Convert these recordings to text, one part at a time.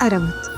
आरामात.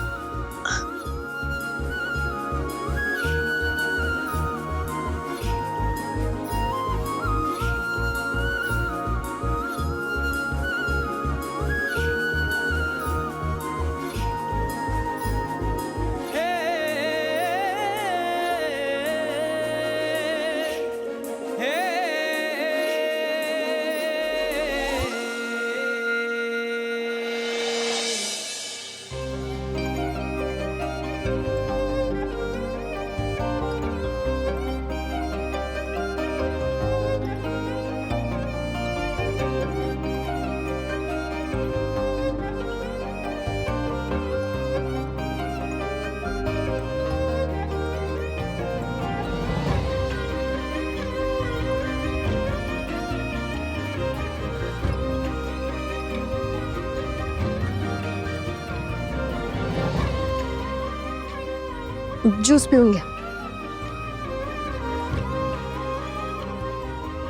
ज्यूस पिऊन घ्या.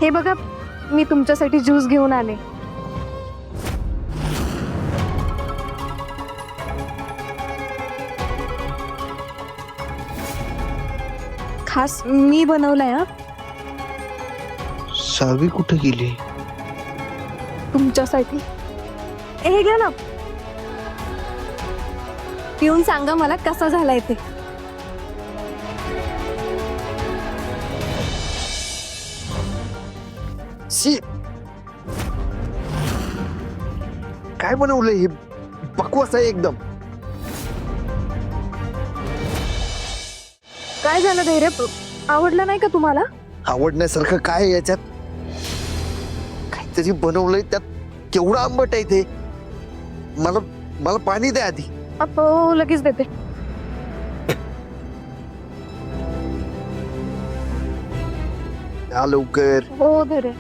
हे बघा, मी तुमच्यासाठी ज्यूस घेऊन आले. खास मी बनवलाय. हा, सावी कुठे गेली? तुमच्यासाठी. हे घ्या ना, पिऊन सांगा मला कसा झालाय ते. शी, काय बनवलंय हे? बकवास आहे एकदम. काय झालं धैर्य? आवडलं नाही का तुम्हाला? आवडण्यासारखं काय आहे याच्यात? काहीतरी बनवलंय, त्यात केवढं आंबट आहे ते. मला मला पाणी द्या आधी. हो, लगेच देते. द्या लवकर. हो धैर्य,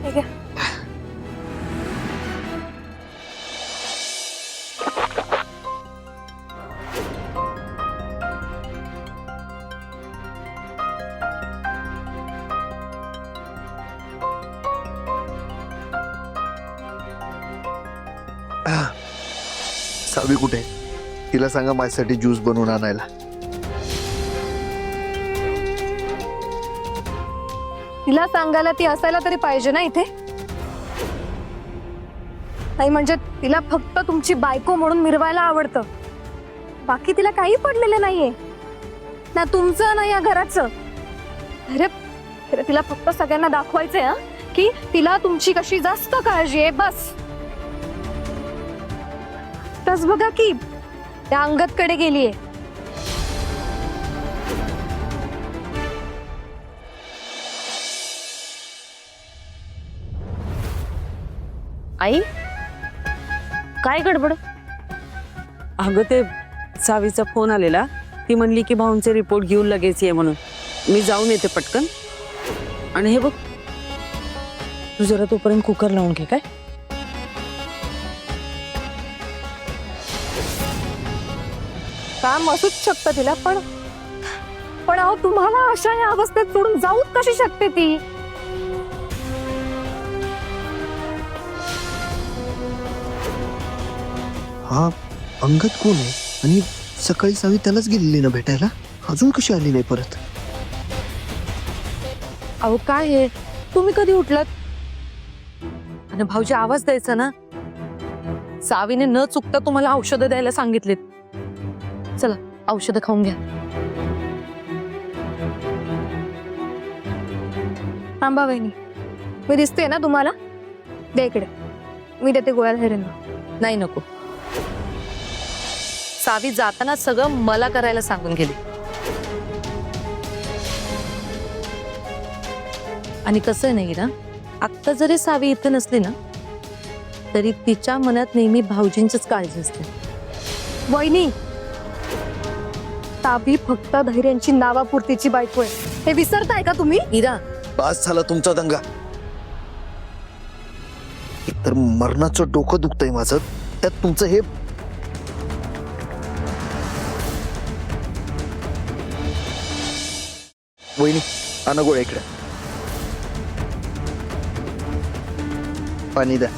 हे घ्या. सावी कुठे? तिला सांगा माझ्यासाठी ज्यूस बनवून आणायला. तिला सांगायला ती असायला तरी पाहिजे ना इथे. नाही म्हणजे तिला फक्त तुमची बायको म्हणून मिरवायला आवडतं. बाकी तिला काही पडलेलं नाहीये ना, तुमचं ना या घराचं. अरे तिला फक्त सगळ्यांना दाखवायचंय हा, की तिला तुमची कशी जास्त काळजी आहे. बस तस बघा की त्या अंगदकडे गेलीये. आई, काय गडबड? अगं ते सावीचा फोन आलेला. ती म्हणली की भाऊंचे रिपोर्ट घेऊन लगेच ये म्हणून. मी जाऊन येते पटकन. आणि हे बघ, तू जरा तोपर्यंत कुकर लावून घे. काय काम असूच शकतं तिला, पण अहो तुम्हाला अशा या अवस्थेत सोडून जाऊच कशी शकते ती? हा अंगद कोण आहे? आणि सकाळी सावी त्यालाच गेलेली ना भेटायला. अजून कशी आली नाही परत? अहो काय आहे, तुम्ही कधी उठलात? आणि भाऊजी आवाज द्यायचा ना. सावीने न चुकता तुम्हाला औषधं द्यायला सांगितलेत. चला औषधं खाऊन घ्या. थांबा वहिनी, मी दिसते ना तुम्हाला? दे इकडे, मी देते गोळ्या धैर्यांना. नाही नको. सावी जाताना सगळं मला करायला सांगून गेली. आणि कसं नाही ना, आत्ता जरी सावी इथं नसली ना, तरी तिच्या मनात नेहमी भाऊजींचीच काळजी असते. वहिनी, सावी फक्त धैर्यांची नावापुरतीची बायको आहे, हे विसरताय का तुम्ही? इरा, बस झाला तुमचा दंगा. एकतर मरणाचं डोकं दुखतंय माझं, त्यात तुमचं हे. वहिनी, आणा गोळ्या इकडे. पाणी द्या.